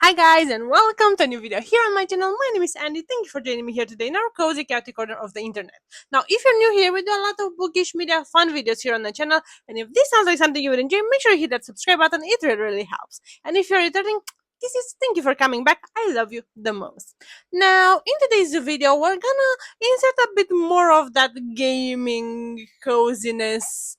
Hi guys and welcome to a new video here on my channel. My name is Andy. Thank you for joining me here today in our cozy chaotic corner of the internet. Now if you're new here, we do a lot of bookish media fun videos here on the channel, and if this sounds like something you would enjoy, make sure you hit that subscribe button. It really helps. And if you're returning, thank you for coming back. I love you the most. Now in today's video we're gonna insert a bit more of that gaming coziness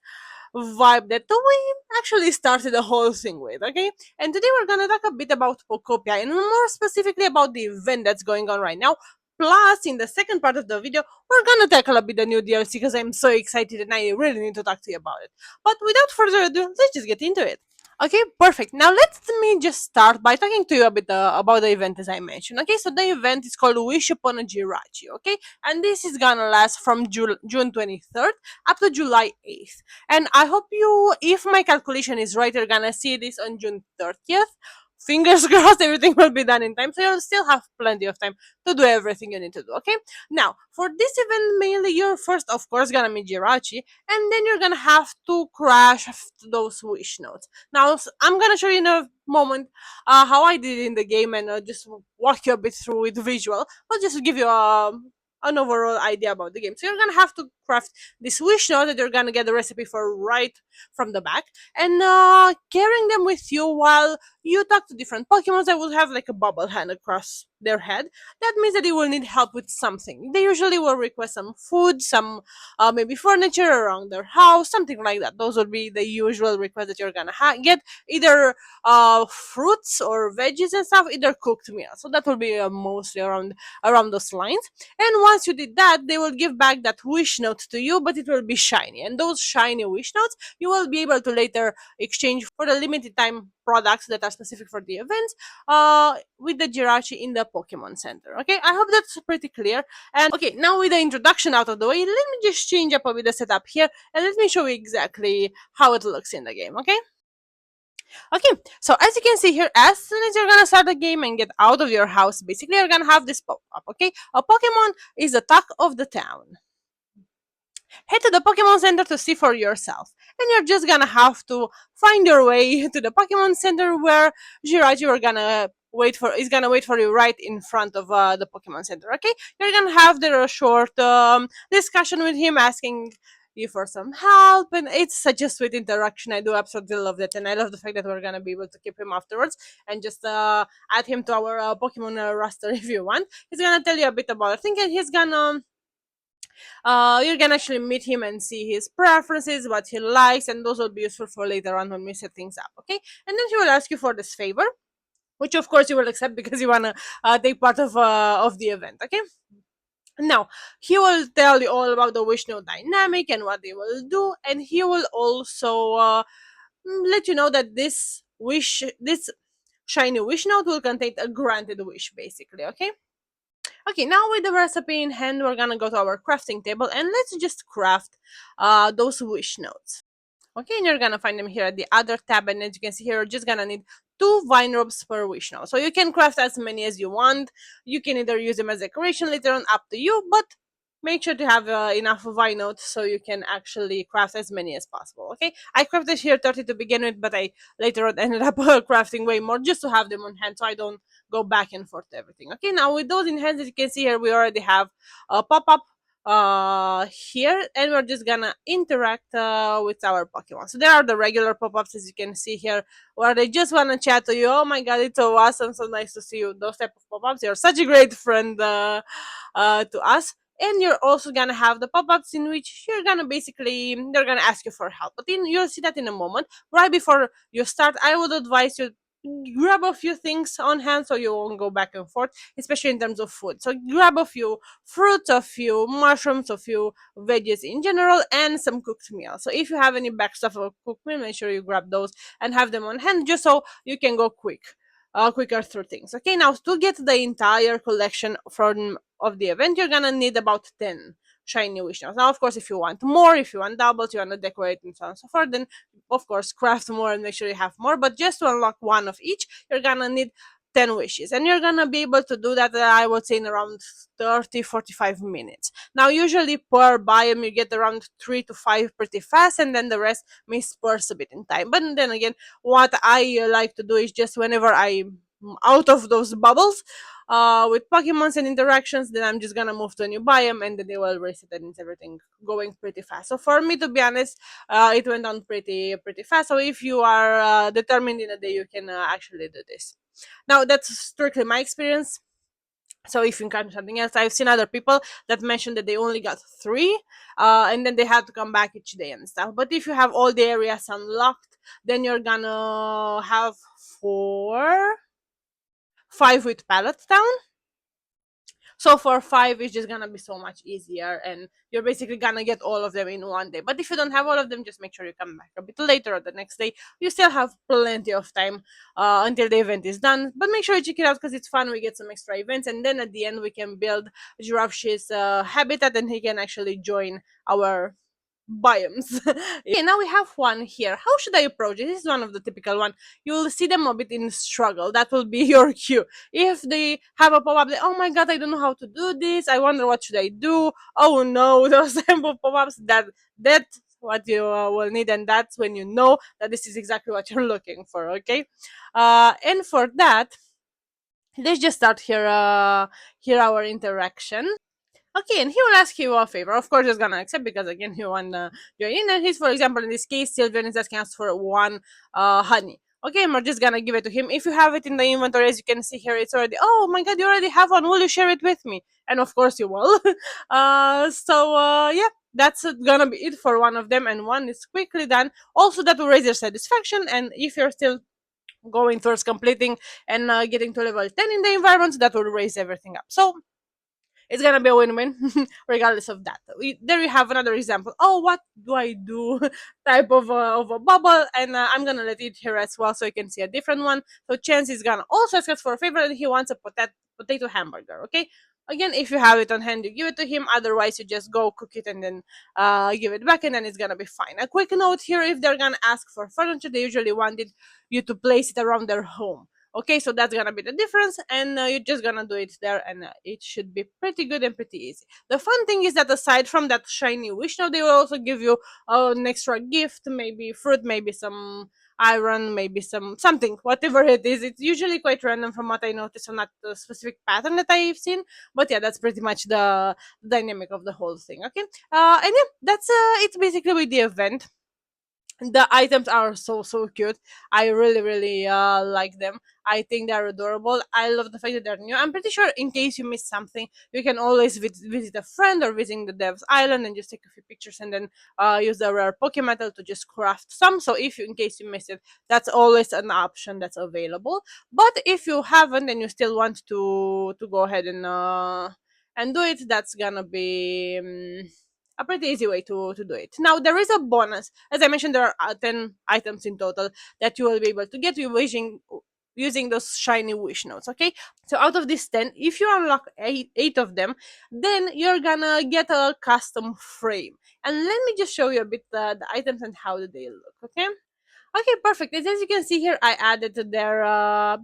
vibe that we actually started the whole thing with, okay? And today we're gonna talk a bit about Pokopia and more specifically about the event that's going on right now. Plus, in the second part of the video, we're gonna tackle a bit the new DLC because I'm so excited and I really need to talk to you about it. But without further ado, let's just get into it. Okay, perfect. Now let me just start by talking to you a bit about the event as I mentioned. Okay, so the event is called Wish Upon a Jirachi. Okay, and this is gonna last from June 23rd up to July 8th. And I hope you, if my calculation is right, you're gonna see this on June 30th. Fingers crossed everything will be done in time, so you'll still have plenty of time to do everything you need to do, okay? Now, for this event, mainly you're first, of course, gonna meet Jirachi, and then you're gonna have to crash those wish notes. Now, I'm gonna show you in a moment how I did in the game and just walk you a bit through with visual, but just to give you an overall idea about the game. So you're gonna have to craft this wish note that you're gonna get the recipe for right from the back, and carrying them with you while you talk to different Pokemons that will have like a bubble hand across their head. That means that they will need help with something. They usually will request some food, some maybe furniture around their house, something like that. Those would be the usual requests that you're gonna get, either fruits or veggies and stuff, either cooked meals. So that will be mostly around those lines. And once you did that, they will give back that wish note to you, but it will be shiny. And those shiny wish notes you will be able to later exchange for the limited time products that are specific for the event with the Jirachi in the Pokemon Center. Okay, I hope that's pretty clear. And okay, now with the introduction out of the way, let me just change up a bit the setup here and let me show you exactly how it looks in the game, okay? Okay, so as you can see here, as soon as you're gonna start the game and get out of your house, basically you're gonna have this pop-up, okay? A Pokemon is the talk of the town. Head to the Pokemon Center to see for yourself. And you're just gonna have to find your way to the Pokemon Center where Jirachi is gonna wait for you right in front of the Pokemon Center, okay? You're gonna have there a short discussion with him asking you for some help, and it's such a sweet interaction. I do absolutely love that, and I love the fact that we're gonna be able to keep him afterwards and just add him to our Pokemon roster if you want. He's gonna tell you a bit about it. I think he's gonna you can actually meet him and see his preferences, what he likes, and those will be useful for later on when we set things up, okay? And then he will ask you for this favor, which of course you will accept because you want to take part of the event, okay? Now, he will tell you all about the wish note dynamic and what they will do, and he will also let you know that this shiny wish note will contain a granted wish, basically, okay? Okay, now with the recipe in hand, we're gonna go to our crafting table and let's just craft those wish notes. Okay, and you're gonna find them here at the other tab, and as you can see here, you're just gonna need 2 vine ropes per wish note. So you can craft as many as you want. You can either use them as decoration later on, up to you, but make sure to have enough vine notes so you can actually craft as many as possible, okay? I crafted here 30 to begin with, but I later on ended up crafting way more just to have them on hand so I don't go back and forth to everything. Okay, now with those in hand, as you can see here, we already have a pop-up here, and we're just gonna interact with our Pokemon. So there are the regular pop-ups, as you can see here, where they just want to chat to you. Oh my god, it's so awesome, so nice to see you. Those type of pop-ups, you're such a great friend to us. And you're also gonna have the pop-ups in which you're gonna basically, they're gonna ask you for help, but then you'll see that in a moment. Right before you start, I would advise you grab a few things on hand so you won't go back and forth, especially in terms of food. So grab a few fruits, a few mushrooms, a few veggies in general, and some cooked meal. So if you have any back stuff of cooked meal, make sure you grab those and have them on hand just so you can go quicker through things. Okay, now to get the entire collection of the event, you're gonna need about 10 shiny wish notes. Now, of course, if you want more, if you want doubles, you want to decorate and so on and so forth, then of course craft more and make sure you have more. But just to unlock one of each, you're gonna need 10 wishes, and you're gonna be able to do that, I would say, in around 30-45 minutes. Now, usually per biome you get around 3 to 5 pretty fast, and then the rest may spurse a bit in time. But then again, what I like to do is just whenever I out of those bubbles with Pokemons and interactions, then I'm just gonna move to a new biome and then they will reset and it's everything going pretty fast. So for me, to be honest, it went on pretty fast. So if you are determined in a day, you can actually do this. Now that's strictly my experience. So if you encounter something else, I've seen other people that mentioned that they only got three, and then they had to come back each day and stuff. But if you have all the areas unlocked, then you're gonna have four, five with Pallet Town. So for five, it's just gonna be so much easier, and you're basically gonna get all of them in one day. But if you don't have all of them, just make sure you come back a bit later or the next day. You still have plenty of time until the event is done. But make sure you check it out because it's fun. We get some extra events, and then at the end we can build Jirachi's habitat, and he can actually join our biomes. Okay, now we have one here. How should I approach it? This is one of the typical one. You'll see them a bit in struggle. That will be your cue. If they have a pop-up, like, oh my god, I don't know how to do this. I wonder what should I do. Oh no, those type of pop-ups. That's what you will need, and that's when you know that this is exactly what you're looking for. Okay, and for that, let's just start here. Here our interaction. Okay, and he will ask you a favor. Of course, he's gonna accept because again, he wanna join in. And he's, for example, in this case, Sylvian is asking us for one honey. Okay, and we're just gonna give it to him. If you have it in the inventory, as you can see here, it's already. Oh my god, you already have one. Will you share it with me? And of course, you will. Yeah, that's gonna be it for one of them, and one is quickly done. Also, that will raise your satisfaction. And if you're still going towards completing and getting to level 10 in the environment, that will raise everything up. So it's gonna be a win-win regardless of that. There you have another example. Oh, what do I do? Type of a bubble, and I'm gonna let it here as well so you can see a different one. So Chance is gonna also ask us for a favor, and he wants a potato hamburger. Okay, again, if you have it on hand, you give it to him. Otherwise, you just go cook it and then give it back, and then it's gonna be fine. A quick note here: if they're gonna ask for furniture, they usually wanted you to place it around their home. Okay, so that's gonna be the difference, and you're just gonna do it there, and it should be pretty good and pretty easy. The fun thing is that aside from that shiny wish now, they will also give you an extra gift, maybe fruit, maybe some iron, maybe something, whatever it is. It's usually quite random from what I noticed, so not the specific pattern that I've seen, but yeah, that's pretty much the dynamic of the whole thing. Okay, and yeah, that's it's basically with the event. The items are so cute. I really like them. I think they're adorable. I love the fact that they're new. I'm pretty sure in case you miss something, you can always visit a friend or visit the dev's island and just take a few pictures and then use the rare Pokemetal to just craft some. So if you, in case you miss it, that's always an option that's available. But if you haven't and you still want to go ahead and do it, that's gonna be a pretty easy way to do it. Now, there is a bonus. As I mentioned, there are 10 items in total that you will be able to get using those shiny wish notes. Okay, so out of these 10, if you unlock eight of them, then you're gonna get a custom frame. And let me just show you a bit the items and how do they look. Okay, perfect. As you can see here, I added their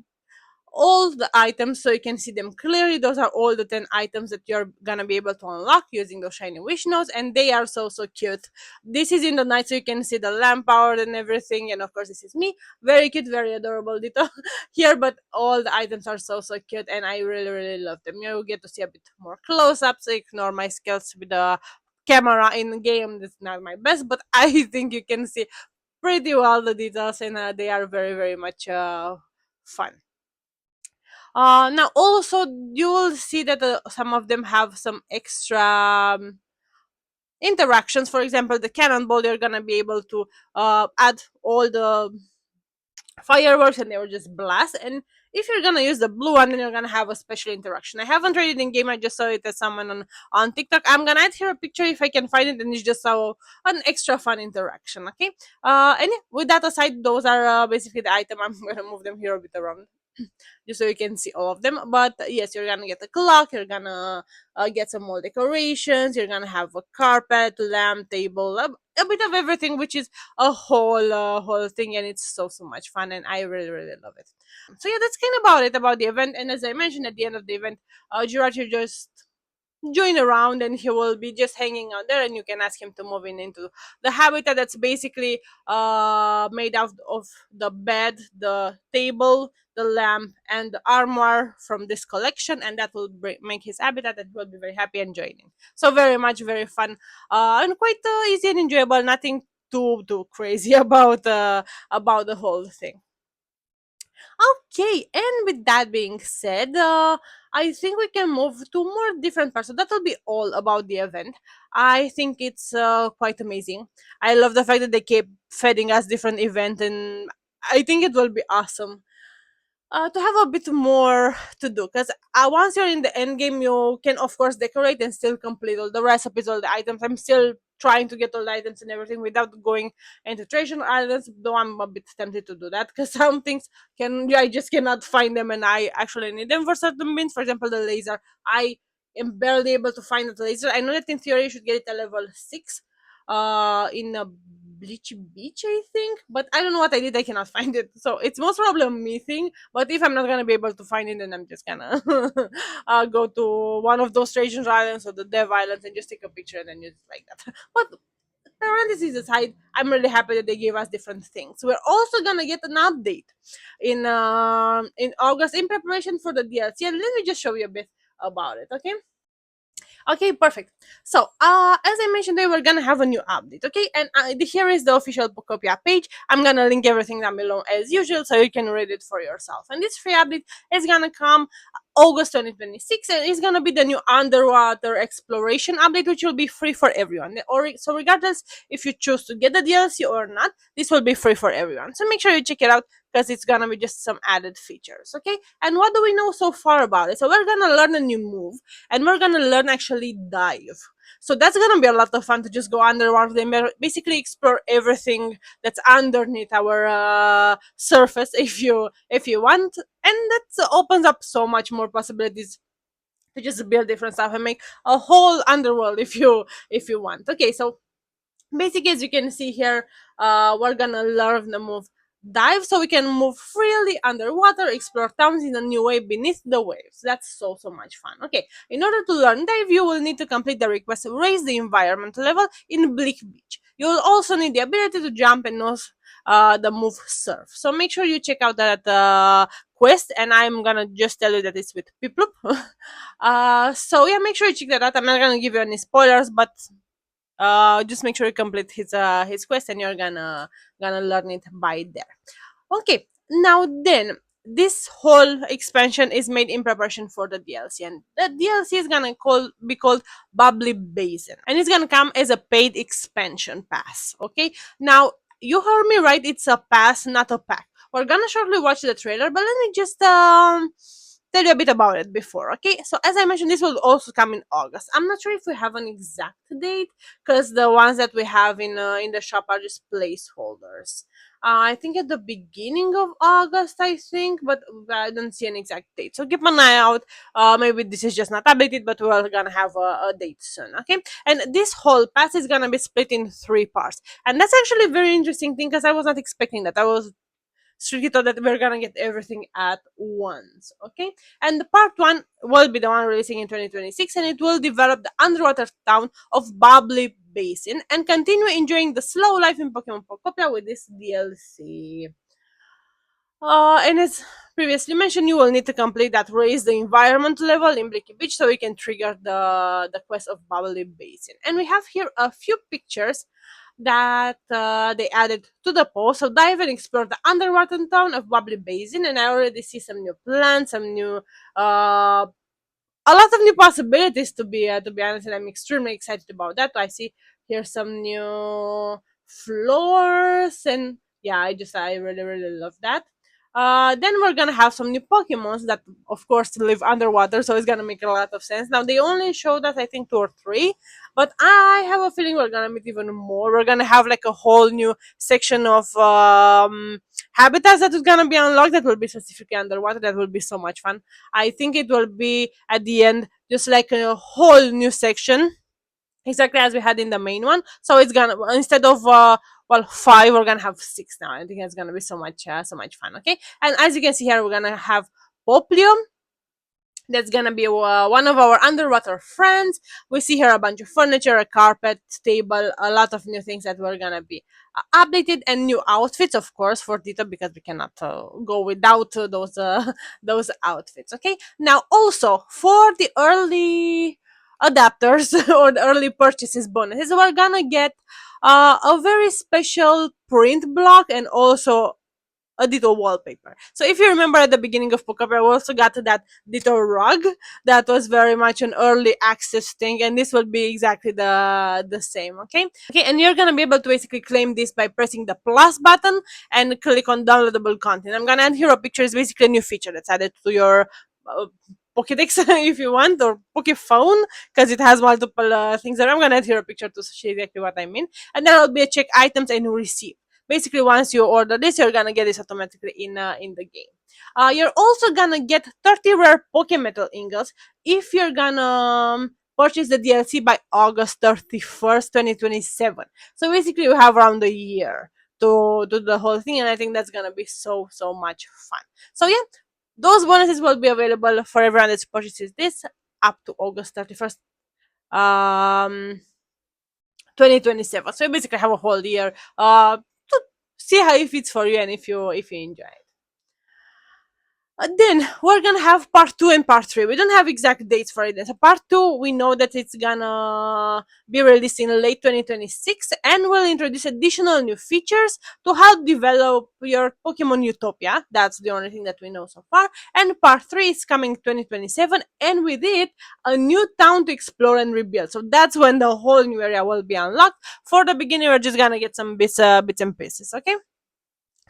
all the items so you can see them clearly. Those are all the 10 items that you're gonna be able to unlock using those shiny wish notes, and they are so cute. This is in the night so you can see the lamp power and everything, and of course this is me, very cute, very adorable Ditto here. But all the items are so cute, and I really love them. You get to see a bit more close-ups. Ignore my skills with the camera in the game, that's not my best, but I think you can see pretty well the details, and they are very much fun. Now also you will see that some of them have some extra interactions. For example, the cannonball, you're gonna be able to add all the fireworks and they will just blast. And if you're gonna use the blue one, then you're gonna have a special interaction. I haven't tried it in game. I just saw it as someone on TikTok. I'm gonna add here a picture if I can find it, and it's just so an extra fun interaction. Okay. And yeah, with that aside, those are basically the item. I'm gonna move them here a bit around just so you can see all of them. But yes, you're gonna get a clock, you're gonna get some more decorations, you're gonna have a carpet, lamp, table, a bit of everything, which is a whole thing, and it's so much fun, and I really love it. So yeah, that's kind of about it about the event. And as I mentioned, at the end of the event, Jirachi just join around, and he will be just hanging out there, and you can ask him to move in into the habitat that's basically made out of the bed, the table, the lamp, and the armor from this collection, and that will make his habitat, and will be very happy and joining. So very much very fun, and quite easy and enjoyable. Nothing too crazy about the whole thing. Okay, and with that being said, I think we can move to more different parts. So that will be all about the event. I think it's quite amazing. I love the fact that they keep feeding us different events, and I think it will be awesome to have a bit more to do, because once you're in the end game, you can of course decorate and still complete all the recipes, all the items. I'm still trying to get all the items and everything without going into treasure islands, though I'm a bit tempted to do that because some things I just cannot find them, and I actually need them for certain bins. For example, the laser, I am barely able to find the laser. I know that in theory you should get it at level 6 in a bleach beach, I think, but I don't know what I did. I cannot find it, so it's most probably a me thing. But if I'm not gonna be able to find it, then I'm just gonna go to one of those Trajan Islands or the Dev Islands and just take a picture and then use it like that. But parentheses aside, I'm really happy that they gave us different things. We're also gonna get an update in August in preparation for the DLC, and let me just show you a bit about it. Okay. Okay, perfect. So, as I mentioned, they were gonna have a new update, okay? And here is the official Pokopia page. I'm gonna link everything down below as usual, so you can read it for yourself. And this free update is gonna come August 2026, and it's gonna be the new underwater exploration update, which will be free for everyone. So, regardless if you choose to get the DLC or not, this will be free for everyone. So, make sure you check it out because it's gonna be just some added features, okay? And what do we know so far about it? So, we're gonna learn a new move, and we're gonna learn actually dive. So that's gonna be a lot of fun to just go underwater and basically explore everything that's underneath our surface if you want, and that opens up so much more possibilities to just build different stuff and make a whole underworld if you want. Okay, so basically, as you can see here, we're gonna learn the move dive, so we can move freely underwater, explore towns in a new way beneath the waves. That's so much fun. Okay, in order to learn dive, you will need to complete the request raise the environment level in Bleak Beach. You will also need the ability to jump and know the move surf. So make sure you check out that quest, and I'm gonna just tell you that it's with Piplup. So yeah, make sure you check that out. I'm not gonna give you any spoilers, but just make sure you complete his quest, and you're gonna learn it by there. Okay, now then, this whole expansion is made in preparation for the DLC, and the DLC is gonna be called Bubbly Basin, and it's gonna come as a paid expansion pass. Okay, now you heard me right, it's a pass, not a pack. We're gonna shortly watch the trailer, but let me just tell you a bit about it before. Okay, so as I mentioned, this will also come in August. I'm not sure if we have an exact date, because the ones that we have in the shop are just placeholders. I think at the beginning of August, I think, but I don't see an exact date. So keep an eye out. Maybe this is just not updated, but we're gonna have a date soon. Okay, and this whole pass is gonna be split in 3 parts, and that's actually a very interesting thing because I was not expecting that. I was strictly thought that we're gonna get everything at once. Okay, and the part one will be the one releasing in 2026, and it will develop the underwater town of Bubbly Basin and continue enjoying the slow life in Pokemon Pokopia with this DLC. And as previously mentioned, you will need to complete that raise the environment level in Blicky Beach so we can trigger the quest of Bubbly Basin. And we have here a few pictures that they added to the post. So dive and explore the underwater town of Bubbly Basin, and I already see some new plants, some new a lot of new possibilities to be honest, and I'm extremely excited about that. I see here some new floors, and yeah, I really love that. Then we're gonna have some new Pokemons that, of course, live underwater, so it's gonna make a lot of sense. Now they only showed us, I think, 2 or 3, but I have a feeling we're gonna meet even more. We're gonna have like a whole new section of habitats that is gonna be unlocked that will be specifically underwater. That will be so much fun. I think it will be at the end just like a whole new section, exactly as we had in the main one. So it's gonna, instead of 5, we're gonna have 6 now. I think it's gonna be so much fun. Okay, and as you can see here, we're gonna have Poplium, That's gonna be one of our underwater friends. We see here a bunch of furniture, a carpet, table, a lot of new things that were gonna be updated, and new outfits, of course, for Ditto, because we cannot go without those outfits. Okay. Now, also for the early adapters or the early purchases bonuses, we're gonna get a very special print block and also a Ditto wallpaper. So if you remember at the beginning of Pokopia, we also got that Ditto rug that was very much an early access thing, and this will be exactly the same. Okay, and you're gonna be able to basically claim this by pressing the plus button and click on downloadable content. I'm gonna add here a picture. It's basically a new feature that's added to your Pokédex if you want, or Pokephone, because it has multiple things there. I'm gonna add here a picture to show exactly what I mean, and then I'll be a check items and receipt. Basically, once you order this, you're gonna get this automatically in the game. You're also gonna get 30 rare Pokemetal ingots if you're gonna purchase the DLC by August 31st, 2027. So basically, you have around a year to do the whole thing, and I think that's gonna be so much fun. So yeah, those bonuses will be available for everyone that purchases this up to August 31st. 2027. So you basically have a whole year to see how it fits for you and if you enjoy it. Then we're gonna have part 2 and part 3. We don't have exact dates for it. So part 2, we know that it's gonna be released in late 2026 and will introduce additional new features to help develop your Pokemon Utopia. That's the only thing that we know so far. And part 3 is coming 2027, and with it, a new town to explore and rebuild. So that's when the whole new area will be unlocked. For the beginning, we're just gonna get some bits and pieces, okay?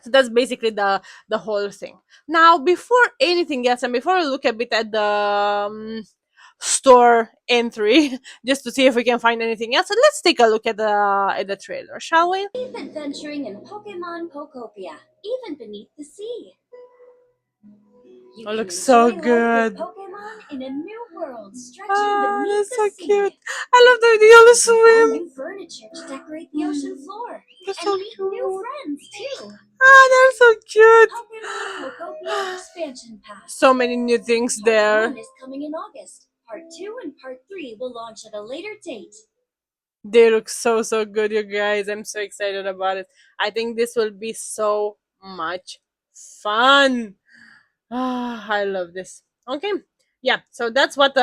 So that's basically the whole thing. Now, before anything else, and before we look a bit at the store entry, just to see if we can find anything else, let's take a look at the trailer, shall we? Keep adventuring in Pokemon Pokopia, even beneath the sea. You Oh, can looks so enjoy life with good. Pokemon in a new world stretching Ah, beneath that's the so cute. sea. I love the way they all You can find swim. new furniture to decorate the ocean floor They're and so meet new cute. friends too. Ah, they're so cute. Pokemon Pokopia Expansion Pass. So many new things Part there. 1 is coming in August. Part 2 and Part 3 will launch at a later date. They look so good, you guys. I'm so excited about it. I think this will be so much fun. Ah, I love this. Okay, yeah. So that's what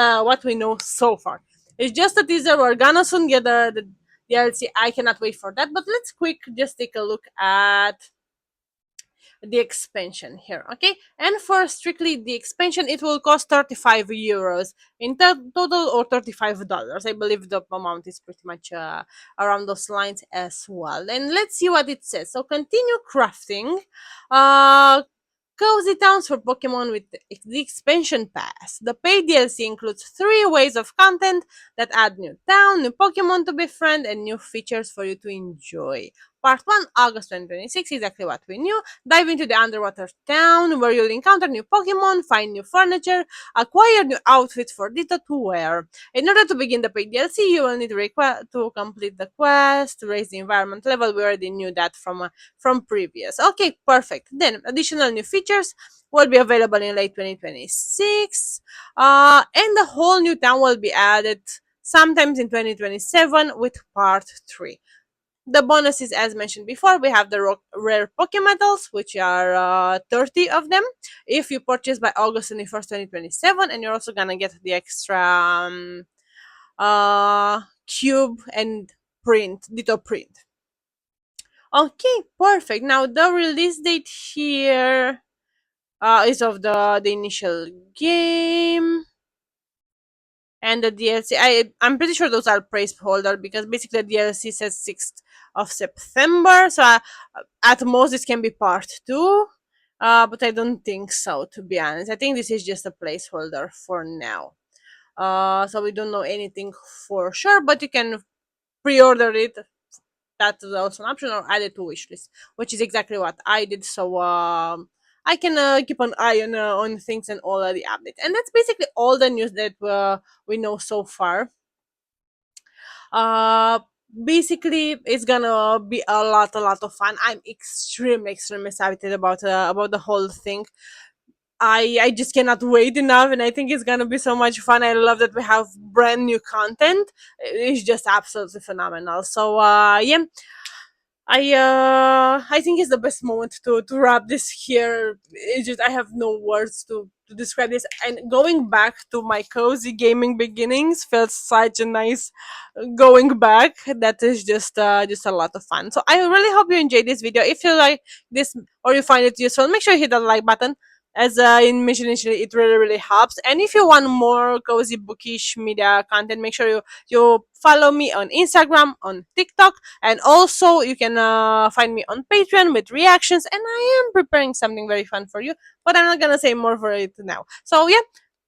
we know so far. It's just a teaser. We're gonna soon get the DLC. I cannot wait for that. But let's quick just take a look at the expansion here. Okay, and for strictly the expansion, it will cost 35 euros in total, or $35. I believe the amount is pretty much around those lines as well. And let's see what it says. So continue crafting. Uh, Cozy Towns for Pokemon with the Expansion Pass. The paid DLC includes 3 ways of content that add new town, new Pokemon to befriend, and new features for you to enjoy. Part 1, August 2026, exactly what we knew. Dive into the underwater town where you'll encounter new Pokemon, find new furniture, acquire new outfits for Ditto to wear. In order to begin the paid DLC, you will need to complete the quest, to raise the environment level. We already knew that from previous. Okay, perfect. Then additional new features will be available in late 2026, and the whole new town will be added sometimes in 2027 with part 3. The bonuses, as mentioned before, we have the rare Pokemetals, which are 30 of them if you purchase by August 21st, 2027, and you're also gonna get the extra cube and Ditto print. Okay, perfect. Now the release date here is of the initial game, and the DLC. I'm pretty sure those are placeholder, because basically the DLC says 6th of September. So at most this can be part 2. But I don't think so, to be honest. I think this is just a placeholder for now. So we don't know anything for sure, but you can pre-order it. That's also an option, or add it to wishlist, which is exactly what I did. So I can keep an eye on things and all of the updates. And that's basically all the news that we know so far. Uh, Basically, it's gonna be a lot of fun. I'm extremely excited about the whole thing. I just cannot wait enough, and I think it's gonna be so much fun. I love that we have brand new content. It's just absolutely phenomenal. So yeah, I think it's the best moment to wrap this here. It's just I have no words to describe this. And going back to my cozy gaming beginnings felt such a nice going back. That is just a lot of fun. So I really hope you enjoyed this video. If you like this or you find it useful, make sure you hit the like button. As I mentioned initially, it really helps. And if you want more cozy bookish media content, make sure you follow me on Instagram, on TikTok, and also you can find me on Patreon with reactions. And I am preparing something very fun for you, but I'm not gonna say more for it now. So yeah,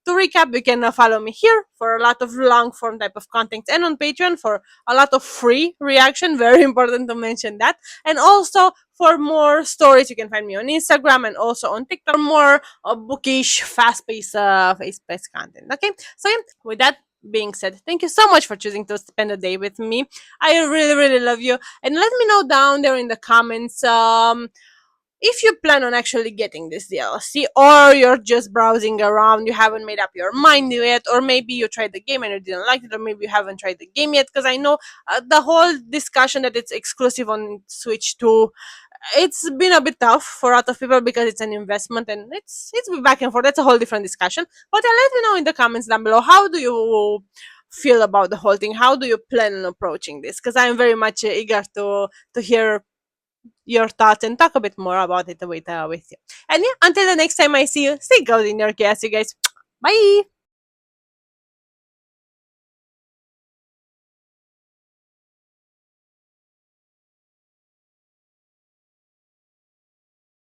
to recap, you can follow me here for a lot of long form type of content, and on Patreon for a lot of free reaction. Very important to mention that. And also for more stories, you can find me on Instagram and also on TikTok for more bookish, fast-paced content. Okay, so yeah, with that being said, thank you so much for choosing to spend the day with me. I really love you, and let me know down there in the comments if you plan on actually getting this DLC, or you're just browsing around, you haven't made up your mind yet, or maybe you tried the game and you didn't like it, or maybe you haven't tried the game yet. Because I know the whole discussion that it's exclusive on Switch 2, it's been a bit tough for a lot of people because it's an investment and it's back and forth. That's a whole different discussion. But let me know in the comments down below, how do you feel about the whole thing? How do you plan on approaching this? Because I'm very much eager to hear your thoughts and talk a bit more about it with you. And yeah, until the next time I see you, stay gold in your chaos, you guys. Bye.